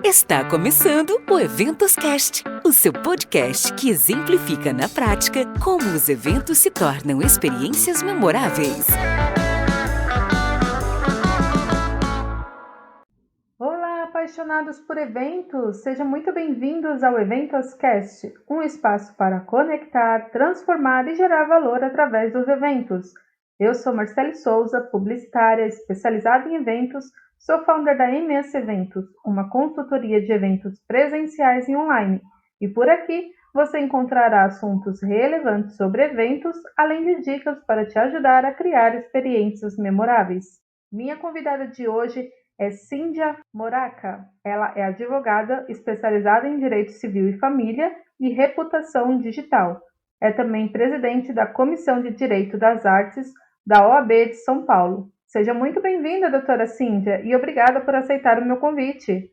Está começando o Eventos Cast, o seu podcast que exemplifica na prática como os eventos se tornam experiências memoráveis. Olá, apaixonados por eventos! Sejam muito bem-vindos ao Eventos Cast, um espaço para conectar, transformar e gerar valor através dos eventos. Eu sou Marcele Souza, publicitária especializada em eventos, sou founder da MS Eventos, uma consultoria de eventos presenciais e online. E por aqui você encontrará assuntos relevantes sobre eventos, além de dicas para te ajudar a criar experiências memoráveis. Minha convidada de hoje é Cíndia Moraca. Ela é advogada especializada em Direito Civil e Família e Reputação Digital. É também presidente da Comissão de Direito das Artes da OAB de São Paulo. Seja muito bem-vinda, doutora Cíndia, e obrigada por aceitar o meu convite.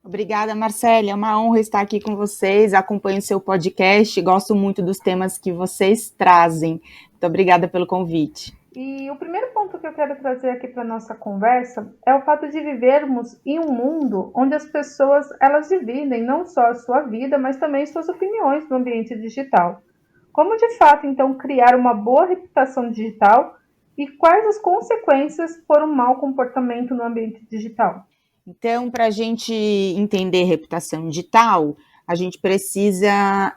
Obrigada, Marcele. É uma honra estar aqui com vocês. Acompanho o seu podcast, gosto muito dos temas que vocês trazem. Muito obrigada pelo convite. E o primeiro ponto que eu quero trazer aqui para a nossa conversa é o fato de vivermos em um mundo onde as pessoas elas dividem não só a sua vida, mas também suas opiniões no ambiente digital. Como de fato, então, criar uma boa reputação digital e quais as consequências por um mau comportamento no ambiente digital? Então, para a gente entender reputação digital, a gente precisa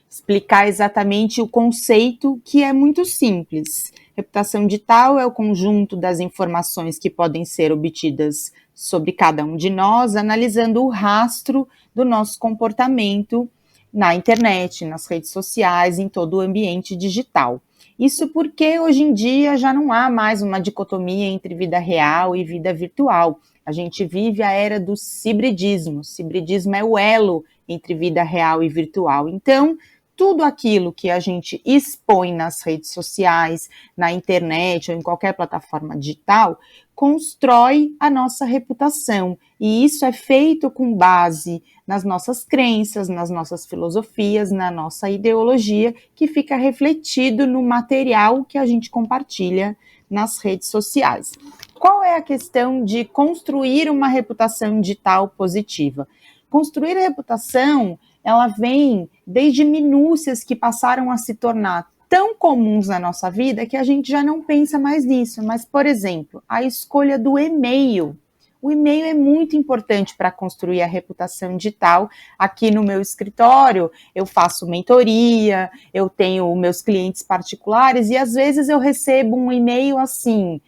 explicar exatamente o conceito, que é muito simples. Reputação digital é o conjunto das informações que podem ser obtidas sobre cada um de nós, analisando o rastro do nosso comportamento na internet, nas redes sociais, em todo o ambiente digital. Isso porque hoje em dia já não há mais uma dicotomia entre vida real e vida virtual. A gente vive a era do cibridismo. O cibridismo é o elo entre vida real e virtual. Então, tudo aquilo que a gente expõe nas redes sociais, na internet ou em qualquer plataforma digital, constrói a nossa reputação. E isso é feito com base nas nossas crenças, nas nossas filosofias, na nossa ideologia, que fica refletido no material que a gente compartilha nas redes sociais. Qual é a questão de construir uma reputação digital positiva? Construir a reputação, ela vem desde minúcias que passaram a se tornar tão comuns na nossa vida que a gente já não pensa mais nisso. Mas, por exemplo, a escolha do e-mail. O e-mail é muito importante para construir a reputação digital. Aqui no meu escritório, eu faço mentoria, eu tenho meus clientes particulares e às vezes eu recebo um e-mail assim,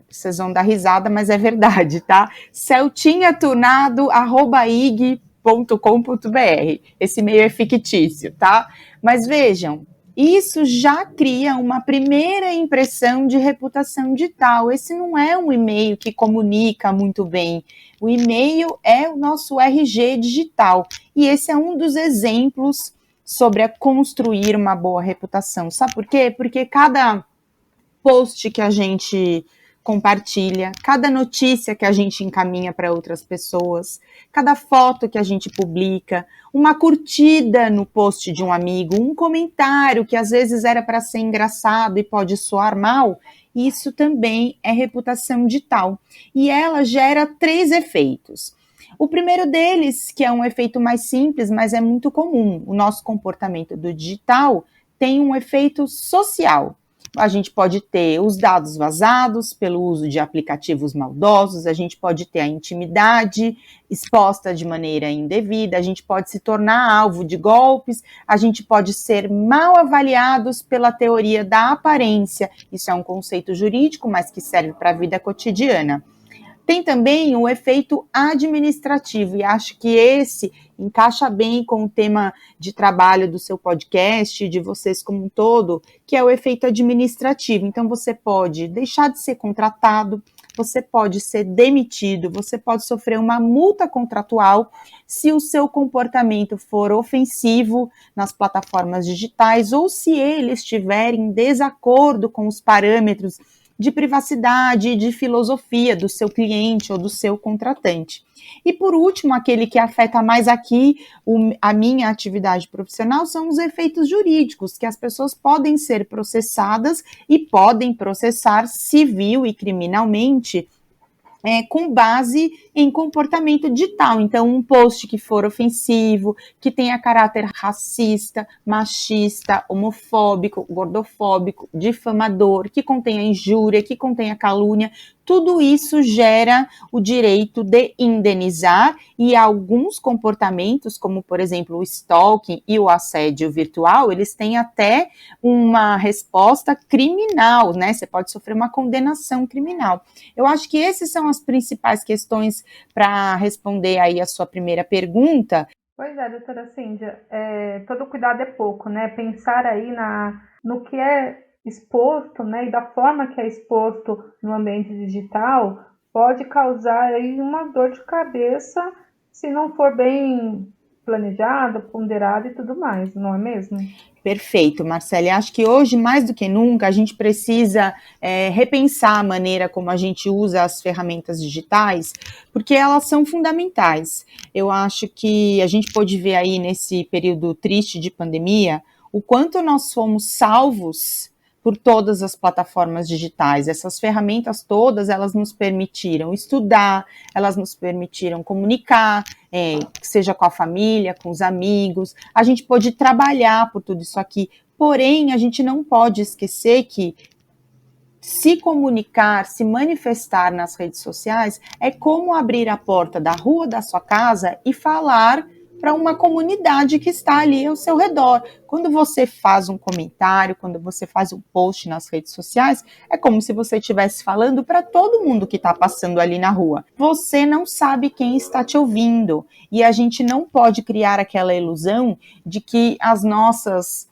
vocês vão dar risada, mas é verdade, tá? celtinhatunado@ig.com.br. Esse e-mail é fictício, tá? Mas vejam, isso já cria uma primeira impressão de reputação digital. Esse não é um e-mail que comunica muito bem. O e-mail é o nosso RG digital. E esse é um dos exemplos sobre construir uma boa reputação. Sabe por quê? Porque cada post que a gente compartilha, cada notícia que a gente encaminha para outras pessoas, cada foto que a gente publica, uma curtida no post de um amigo, um comentário que às vezes era para ser engraçado e pode soar mal, isso também é reputação digital. E ela gera 3 efeitos. O primeiro deles, que é um efeito mais simples, mas é muito comum, o nosso comportamento do digital tem um efeito social. A gente pode ter os dados vazados pelo uso de aplicativos maldosos, a gente pode ter a intimidade exposta de maneira indevida, a gente pode se tornar alvo de golpes, a gente pode ser mal avaliados pela teoria da aparência. Isso é um conceito jurídico, mas que serve para a vida cotidiana. Tem também o efeito administrativo, e acho que esse encaixa bem com o tema de trabalho do seu podcast, de vocês como um todo, que é o efeito administrativo. Então, você pode deixar de ser contratado, você pode ser demitido, você pode sofrer uma multa contratual se o seu comportamento for ofensivo nas plataformas digitais ou se ele estiver em desacordo com os parâmetros de privacidade e de filosofia do seu cliente ou do seu contratante. E por último, aquele que afeta mais aqui a minha atividade profissional são os efeitos jurídicos, que as pessoas podem ser processadas e podem processar civil e criminalmente com base em comportamento digital. Então, um post que for ofensivo, que tenha caráter racista, machista, homofóbico, gordofóbico, difamador, que contenha injúria, que contenha calúnia, tudo isso gera o direito de indenizar, e alguns comportamentos, como por exemplo o stalking e o assédio virtual, eles têm até uma resposta criminal, né? Você pode sofrer uma condenação criminal. Eu acho que essas são as principais questões para responder aí a sua primeira pergunta. Pois é, doutora Cíndia, todo cuidado é pouco, né? Pensar aí no que é exposto, né, e da forma que é exposto no ambiente digital pode causar aí uma dor de cabeça se não for bem planejado, ponderado e tudo mais, não é mesmo? Perfeito, Marcele. Acho que hoje, mais do que nunca, a gente precisa repensar a maneira como a gente usa as ferramentas digitais, porque elas são fundamentais. Eu acho que a gente pôde ver aí nesse período triste de pandemia o quanto nós fomos salvos por todas as plataformas digitais. Essas ferramentas todas, elas nos permitiram estudar, elas nos permitiram comunicar, seja com a família, com os amigos, a gente pôde trabalhar por tudo isso aqui, porém, a gente não pode esquecer que se comunicar, se manifestar nas redes sociais é como abrir a porta da rua da sua casa e falar para uma comunidade que está ali ao seu redor. Quando você faz um comentário, quando você faz um post nas redes sociais, é como se você estivesse falando para todo mundo que está passando ali na rua. Você não sabe quem está te ouvindo, e a gente não pode criar aquela ilusão de que as nossas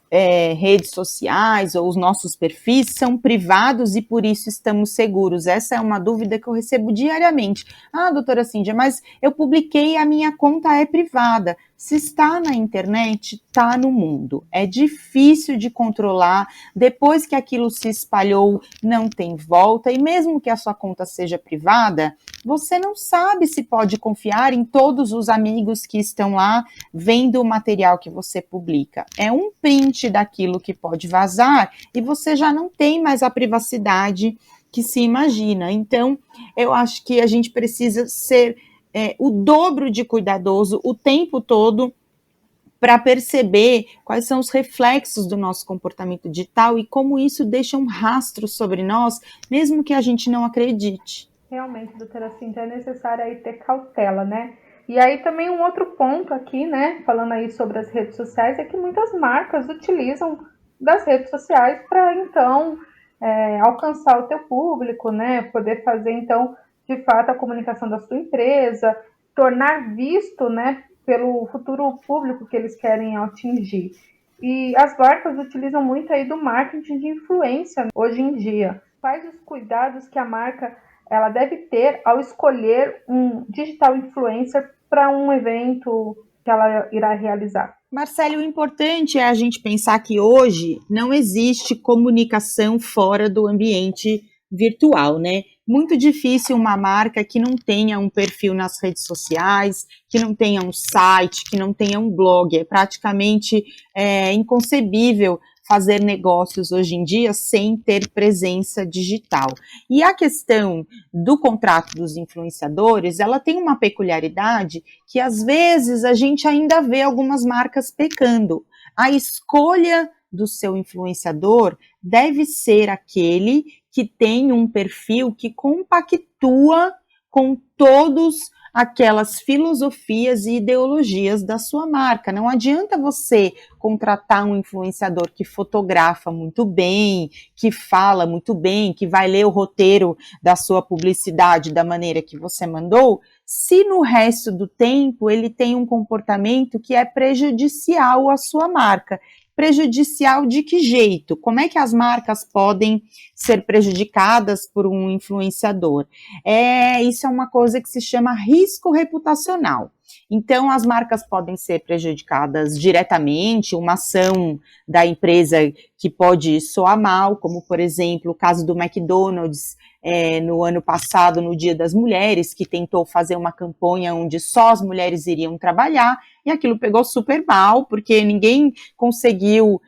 redes sociais ou os nossos perfis são privados e por isso estamos seguros. Essa é uma dúvida que eu recebo diariamente. Ah, doutora Cíndia, mas eu publiquei e a minha conta é privada. Se está na internet, está no mundo. É difícil de controlar. Depois que aquilo se espalhou, não tem volta. E mesmo que a sua conta seja privada, você não sabe se pode confiar em todos os amigos que estão lá vendo o material que você publica. É um print daquilo que pode vazar e você já não tem mais a privacidade que se imagina. Então, eu acho que a gente precisa ser o dobro de cuidadoso o tempo todo para perceber quais são os reflexos do nosso comportamento digital e como isso deixa um rastro sobre nós, mesmo que a gente não acredite. Realmente, doutora Cíntia, é necessário aí ter cautela, né? E aí também um outro ponto aqui, né, falando aí sobre as redes sociais, é que muitas marcas utilizam das redes sociais para, então, alcançar o teu público, né, poder fazer, então, de fato, a comunicação da sua empresa, tornar visto, né, pelo futuro público que eles querem atingir. E as marcas utilizam muito aí do marketing de influência hoje em dia. Quais os cuidados que a marca ela deve ter ao escolher um digital influencer para um evento que ela irá realizar? Marcelo, o importante é a gente pensar que hoje não existe comunicação fora do ambiente virtual, né? Muito difícil uma marca que não tenha um perfil nas redes sociais, que não tenha um site, que não tenha um blog. É praticamente inconcebível fazer negócios hoje em dia sem ter presença digital. E a questão do contrato dos influenciadores, ela tem uma peculiaridade que às vezes a gente ainda vê algumas marcas pecando. A escolha do seu influenciador deve ser aquele que tem um perfil que compactua com todos aquelas filosofias e ideologias da sua marca. Não adianta você contratar um influenciador que fotografa muito bem, que fala muito bem, que vai ler o roteiro da sua publicidade da maneira que você mandou, se no resto do tempo ele tem um comportamento que é prejudicial à sua marca. Prejudicial de que jeito? Como é que as marcas podem ser prejudicadas por um influenciador? Isso é uma coisa que se chama risco reputacional. Então, as marcas podem ser prejudicadas diretamente, uma ação da empresa que pode soar mal, como, por exemplo, o caso do McDonald's, no ano passado, no Dia das Mulheres, que tentou fazer uma campanha onde só as mulheres iriam trabalhar, e aquilo pegou super mal, porque ninguém conseguiu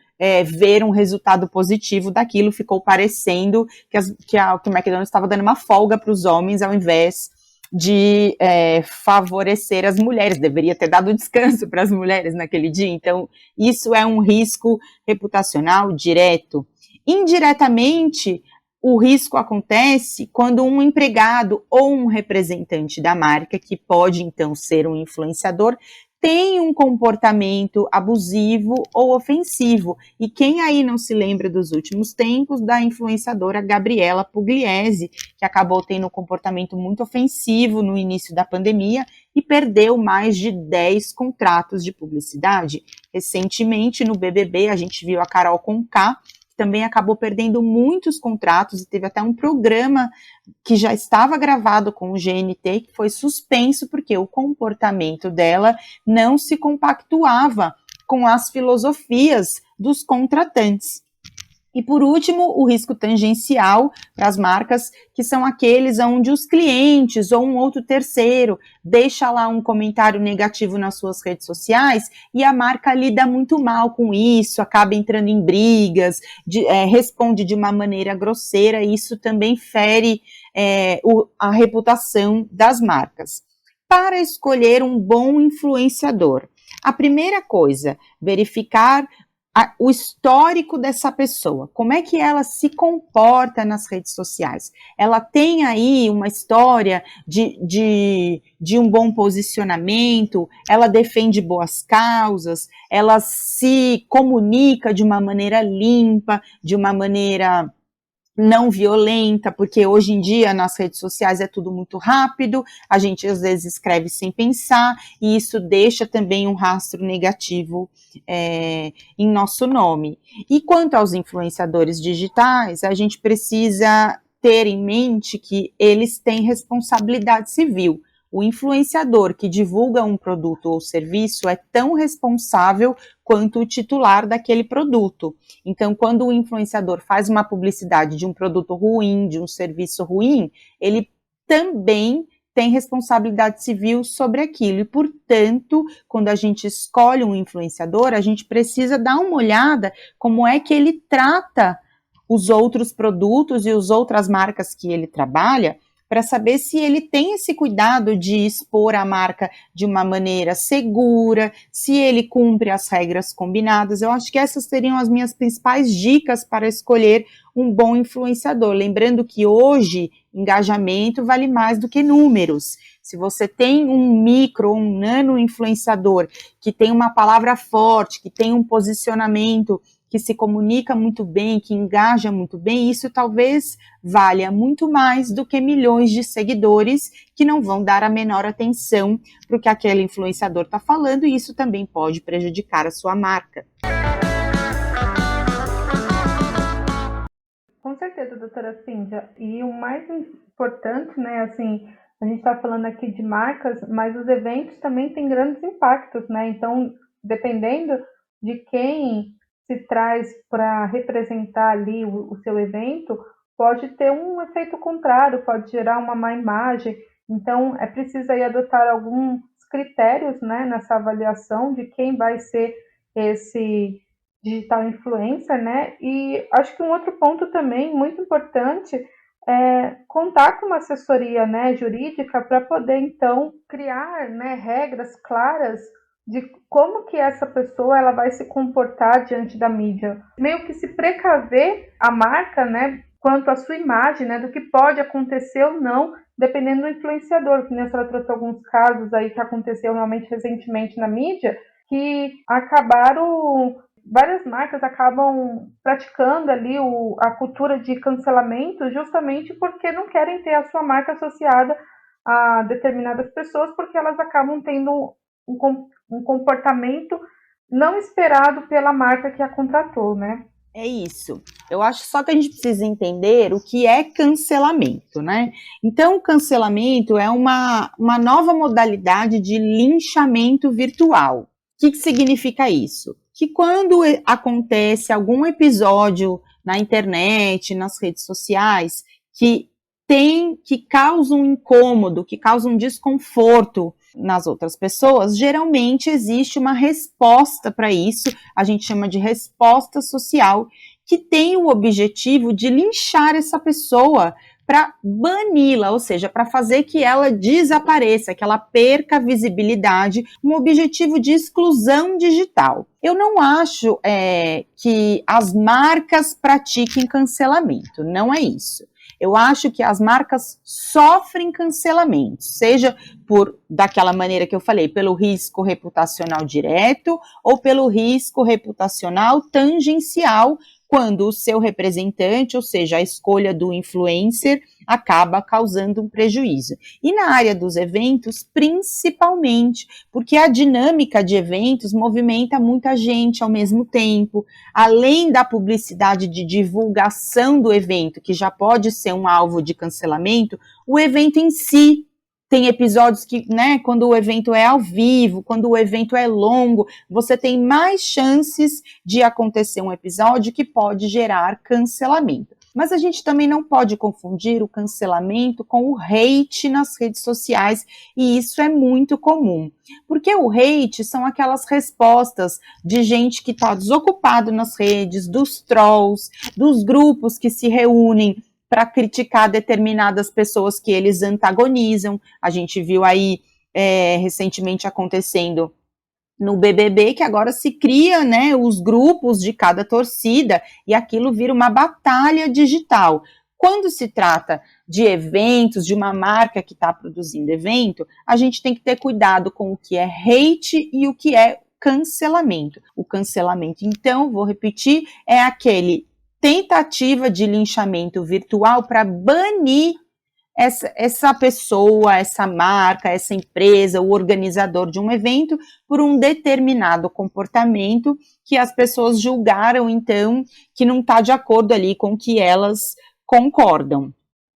ver um resultado positivo daquilo, ficou parecendo que o McDonald's estava dando uma folga para os homens ao invés de favorecer as mulheres, deveria ter dado descanso para as mulheres naquele dia. Então, isso é um risco reputacional direto. Indiretamente, o risco acontece quando um empregado ou um representante da marca, que pode então ser um influenciador, tem um comportamento abusivo ou ofensivo. E quem aí não se lembra dos últimos tempos da influenciadora Gabriela Pugliese, que acabou tendo um comportamento muito ofensivo no início da pandemia e perdeu mais de 10 contratos de publicidade. Recentemente, no BBB, a gente viu a Carol Conká, que também acabou perdendo muitos contratos e teve até um programa que já estava gravado com o GNT, que foi suspenso porque o comportamento dela não se compactuava com as filosofias dos contratantes. E por último, o risco tangencial para as marcas, que são aqueles onde os clientes ou um outro terceiro deixa lá um comentário negativo nas suas redes sociais e a marca lida muito mal com isso, acaba entrando em brigas, responde de uma maneira grosseira, e isso também fere a reputação das marcas. Para escolher um bom influenciador, a primeira coisa, verificar o histórico dessa pessoa, como é que ela se comporta nas redes sociais. Ela tem aí uma história de um bom posicionamento, ela defende boas causas, ela se comunica de uma maneira limpa, de uma maneira não violenta, porque hoje em dia nas redes sociais é tudo muito rápido, a gente às vezes escreve sem pensar, e isso deixa também um rastro negativo em nosso nome. E quanto aos influenciadores digitais, a gente precisa ter em mente que eles têm responsabilidade civil. O influenciador que divulga um produto ou serviço é tão responsável quanto o titular daquele produto. Então, quando o influenciador faz uma publicidade de um produto ruim, de um serviço ruim, ele também tem responsabilidade civil sobre aquilo. E, portanto, quando a gente escolhe um influenciador, a gente precisa dar uma olhada como é que ele trata os outros produtos e as outras marcas que ele trabalha, para saber se ele tem esse cuidado de expor a marca de uma maneira segura, se ele cumpre as regras combinadas. Eu acho que essas seriam as minhas principais dicas para escolher um bom influenciador. Lembrando que hoje, engajamento vale mais do que números. Se você tem um micro ou um nano influenciador que tem uma palavra forte, que tem um posicionamento que se comunica muito bem, que engaja muito bem, isso talvez valha muito mais do que milhões de seguidores que não vão dar a menor atenção para o que aquele influenciador está falando, e isso também pode prejudicar a sua marca. Com certeza, doutora Cíntia. E o mais importante, né, assim, a gente está falando aqui de marcas, mas os eventos também têm grandes impactos, né? Então, dependendo de quem se traz para representar ali o seu evento, pode ter um efeito contrário, pode gerar uma má imagem. Então, é preciso aí adotar alguns critérios, né, nessa avaliação de quem vai ser esse digital influencer, né? E acho que um outro ponto também muito importante é contar com uma assessoria, né, jurídica para poder, então, criar, né, regras claras de como que essa pessoa ela vai se comportar diante da mídia. Meio que se precaver a marca, né, quanto à sua imagem, né, do que pode acontecer ou não, dependendo do influenciador. Que nem a senhora trouxe alguns casos aí que aconteceu realmente recentemente na mídia, que várias marcas acabam praticando ali a cultura de cancelamento justamente porque não querem ter a sua marca associada a determinadas pessoas, porque elas acabam tendo um comportamento não esperado pela marca que a contratou, né? É isso. Eu acho só que a gente precisa entender o que é cancelamento, né? Então, o cancelamento é uma nova modalidade de linchamento virtual. O que significa isso? Que quando acontece algum episódio na internet, nas redes sociais, que causa um incômodo, que causa um desconforto nas outras pessoas, geralmente existe uma resposta para isso, a gente chama de resposta social, que tem o objetivo de linchar essa pessoa para bani-la, ou seja, para fazer que ela desapareça, que ela perca a visibilidade, um objetivo de exclusão digital. Eu não acho que as marcas pratiquem cancelamento, não é isso. Eu acho que as marcas sofrem cancelamento, seja daquela maneira que eu falei, pelo risco reputacional direto ou pelo risco reputacional tangencial, quando o seu representante, ou seja, a escolha do influencer, acaba causando um prejuízo. E na área dos eventos, principalmente, porque a dinâmica de eventos movimenta muita gente ao mesmo tempo, além da publicidade de divulgação do evento, que já pode ser um alvo de cancelamento, o evento em si. Tem episódios que, quando o evento é ao vivo, quando o evento é longo, você tem mais chances de acontecer um episódio que pode gerar cancelamento. Mas a gente também não pode confundir o cancelamento com o hate nas redes sociais, e isso é muito comum. Porque o hate são aquelas respostas de gente que está desocupado nas redes, dos trolls, dos grupos que se reúnem para criticar determinadas pessoas que eles antagonizam. A gente viu aí recentemente acontecendo no BBB, que agora se cria, os grupos de cada torcida, e aquilo vira uma batalha digital. Quando se trata de eventos, de uma marca que está produzindo evento, a gente tem que ter cuidado com o que é hate e o que é cancelamento. O cancelamento, então, vou repetir, é aquele tentativa de linchamento virtual para banir essa pessoa, essa marca, essa empresa, o organizador de um evento, por um determinado comportamento que as pessoas julgaram, então, que não está de acordo ali com o que elas concordam.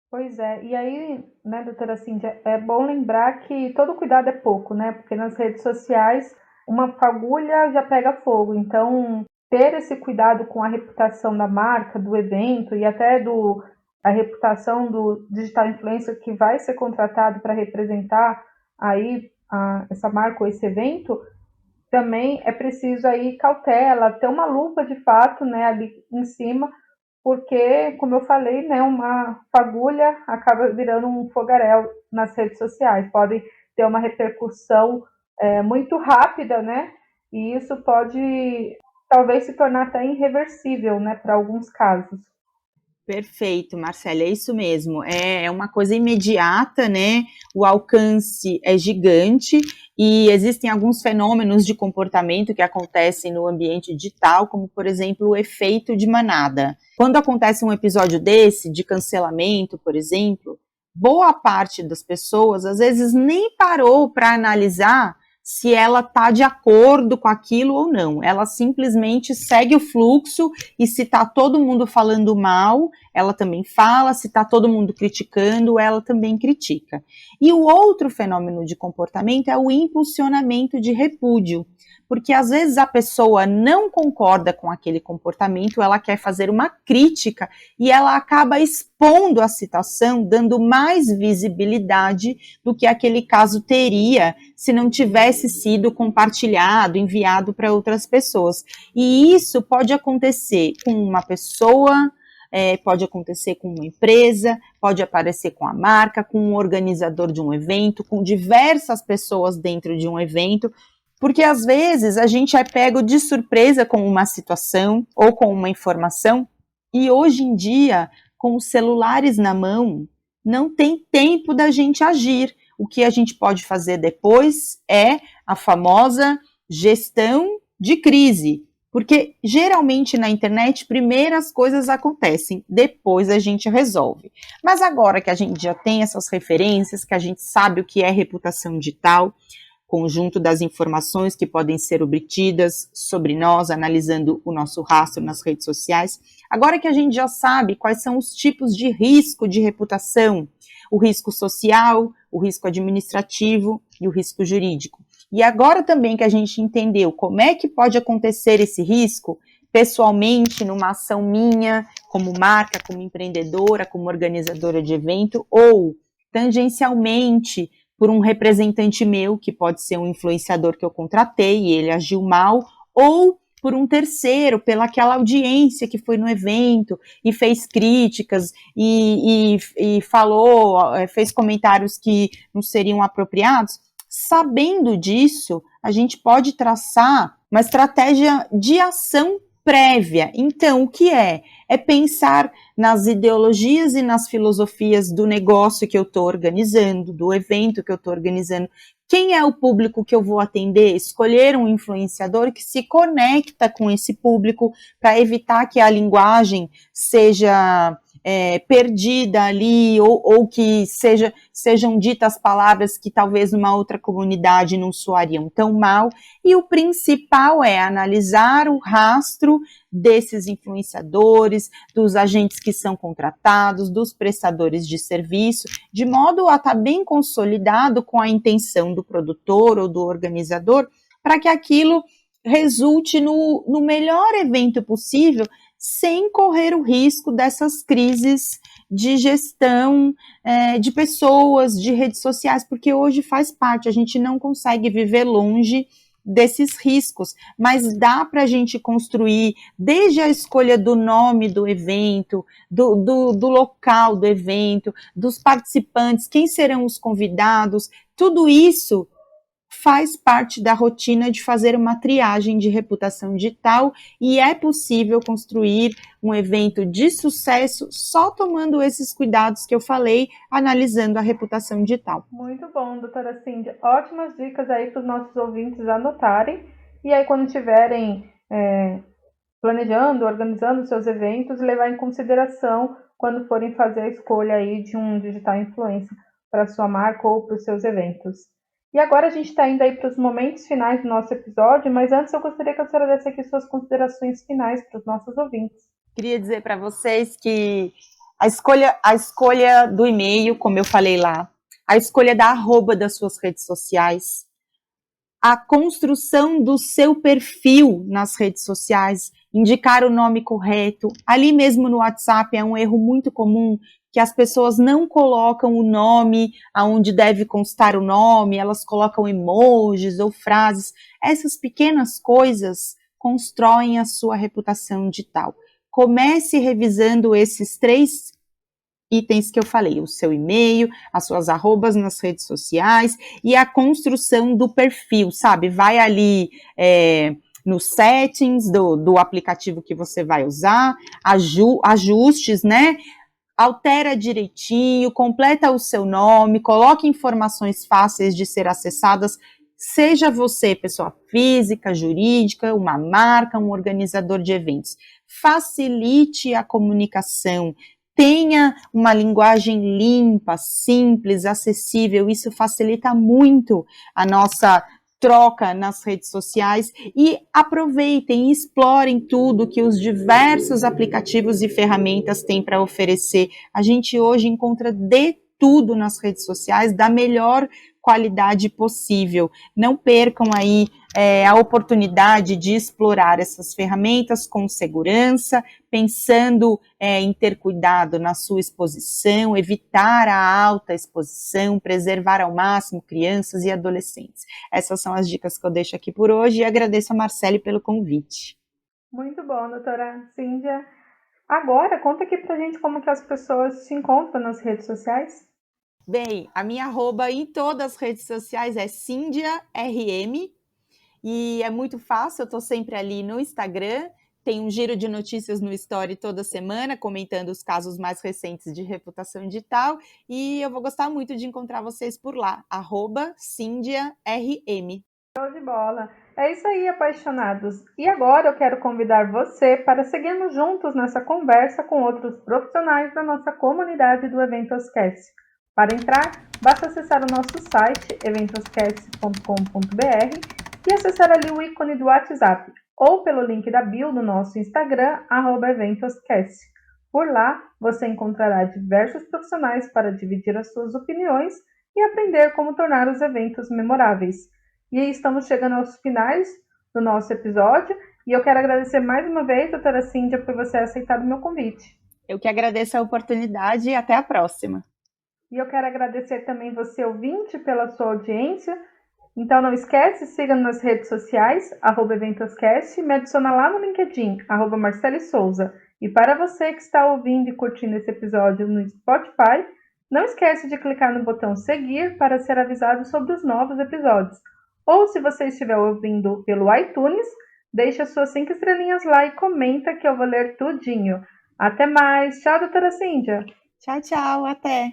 Pois é, e aí, doutora Cíntia, é bom lembrar que todo cuidado é pouco, porque nas redes sociais uma fagulha já pega fogo, então ter esse cuidado com a reputação da marca, do evento e até a reputação do digital influencer que vai ser contratado para representar aí essa marca ou esse evento, também é preciso aí cautela, ter uma lupa de fato, ali em cima, porque, como eu falei, uma fagulha acaba virando um fogaréu nas redes sociais, pode ter uma repercussão muito rápida, e isso pode talvez se tornar até irreversível, para alguns casos. Perfeito, Marcela, é isso mesmo, é uma coisa imediata, o alcance é gigante e existem alguns fenômenos de comportamento que acontecem no ambiente digital, como, por exemplo, o efeito de manada. Quando acontece um episódio desse, de cancelamento, por exemplo, boa parte das pessoas, às vezes, nem parou para analisar se ela está de acordo com aquilo ou não. Ela simplesmente segue o fluxo e se está todo mundo falando mal, ela também fala, se está todo mundo criticando, ela também critica. E o outro fenômeno de comportamento é o impulsionamento de repúdio, porque às vezes a pessoa não concorda com aquele comportamento, ela quer fazer uma crítica e ela acaba expondo a situação, dando mais visibilidade do que aquele caso teria se não tivesse sido compartilhado, enviado para outras pessoas. E isso pode acontecer com uma pessoa, pode acontecer com uma empresa, pode aparecer com a marca, com um organizador de um evento, com diversas pessoas dentro de um evento, porque às vezes a gente é pego de surpresa com uma situação ou com uma informação, e hoje em dia, com os celulares na mão, não tem tempo da gente agir. O que a gente pode fazer depois é a famosa gestão de crise, porque geralmente na internet primeiro as coisas acontecem, depois a gente resolve. Mas agora que a gente já tem essas referências, que a gente sabe o que é reputação digital, conjunto das informações que podem ser obtidas sobre nós, analisando o nosso rastro nas redes sociais. Agora que a gente já sabe quais são os tipos de risco de reputação, o risco social, o risco administrativo e o risco jurídico. E agora também que a gente entendeu como é que pode acontecer esse risco, pessoalmente, numa ação minha, como marca, como empreendedora, como organizadora de evento, ou tangencialmente, por um representante meu, que pode ser um influenciador que eu contratei e ele agiu mal, ou por um terceiro, pelaquela audiência que foi no evento e fez críticas e falou, fez comentários que não seriam apropriados. Sabendo disso, a gente pode traçar uma estratégia de ação prévia. Então, o que é? É pensar nas ideologias e nas filosofias do negócio que eu estou organizando, do evento que eu estou organizando. Quem é o público que eu vou atender? Escolher um influenciador que se conecta com esse público para evitar que a linguagem seja perdida ali ou que sejam ditas palavras que talvez numa outra comunidade não soariam tão mal. E o principal é analisar o rastro desses influenciadores, dos agentes que são contratados, dos prestadores de serviço, de modo a estar bem consolidado com a intenção do produtor ou do organizador, para que aquilo resulte no melhor evento possível, sem correr o risco dessas crises de gestão de pessoas, de redes sociais, porque hoje faz parte, a gente não consegue viver longe desses riscos, mas dá para a gente construir desde a escolha do nome do evento, do local do evento, dos participantes, quem serão os convidados, tudo isso faz parte da rotina de fazer uma triagem de reputação digital e é possível construir um evento de sucesso só tomando esses cuidados que eu falei, analisando a reputação digital. Muito bom, doutora Cíndia. Ótimas dicas aí para os nossos ouvintes anotarem e aí quando estiverem planejando, organizando seus eventos, levar em consideração quando forem fazer a escolha aí de um digital influencer para a sua marca ou para os seus eventos. E agora a gente está indo aí para os momentos finais do nosso episódio, mas antes eu gostaria que a senhora desse aqui suas considerações finais para os nossos ouvintes. Queria dizer para vocês que a escolha do e-mail, como eu falei lá, a escolha da arroba das suas redes sociais, a construção do seu perfil nas redes sociais, indicar o nome correto, ali mesmo no WhatsApp é um erro muito comum, que as pessoas não colocam o nome aonde deve constar o nome, elas colocam emojis ou frases. Essas pequenas coisas constroem a sua reputação digital. Comece revisando esses 3 itens que eu falei, o seu e-mail, as suas arrobas nas redes sociais e a construção do perfil, sabe? Vai ali nos settings do aplicativo que você vai usar, ajustes, né? Altera direitinho, completa o seu nome, coloque informações fáceis de ser acessadas, seja você pessoa física, jurídica, uma marca, um organizador de eventos. Facilite a comunicação, tenha uma linguagem limpa, simples, acessível, isso facilita muito a nossa troca nas redes sociais e aproveitem e explorem tudo que os diversos aplicativos e ferramentas têm para oferecer. A gente hoje encontra de tudo nas redes sociais da melhor qualidade possível. Não percam aí a oportunidade de explorar essas ferramentas com segurança, pensando em ter cuidado na sua exposição, evitar a alta exposição, preservar ao máximo crianças e adolescentes. Essas são as dicas que eu deixo aqui por hoje e agradeço a Marcele pelo convite. Muito bom, doutora Cíndia. Agora, conta aqui pra gente como que as pessoas se encontram nas redes sociais. Bem, a minha arroba em todas as redes sociais é CíndiaRM e é muito fácil, eu estou sempre ali no Instagram, tem um giro de notícias no Story toda semana, comentando os casos mais recentes de reputação digital e eu vou gostar muito de encontrar vocês por lá, @CíndiaRM. Show de bola! É isso aí, apaixonados! E agora eu quero convidar você para seguirmos juntos nessa conversa com outros profissionais da nossa comunidade do Eventoscast. Para entrar, basta acessar o nosso site eventoscast.com.br e acessar ali o ícone do WhatsApp ou pelo link da bio do nosso Instagram, @eventoscast. Por lá, você encontrará diversos profissionais para dividir as suas opiniões e aprender como tornar os eventos memoráveis. E aí estamos chegando aos finais do nosso episódio e eu quero agradecer mais uma vez, doutora Cíndia, por você aceitar o meu convite. Eu que agradeço a oportunidade e até a próxima. E eu quero agradecer também você, ouvinte, pela sua audiência. Então não esquece, siga nas redes sociais, @eventoscast, e me adiciona lá no LinkedIn, @Marcele Souza. E para você que está ouvindo e curtindo esse episódio no Spotify, não esquece de clicar no botão seguir para ser avisado sobre os novos episódios. Ou se você estiver ouvindo pelo iTunes, deixe as suas 5 estrelinhas lá e comenta que eu vou ler tudinho. Até mais! Tchau, doutora Cíntia! Tchau, tchau, até!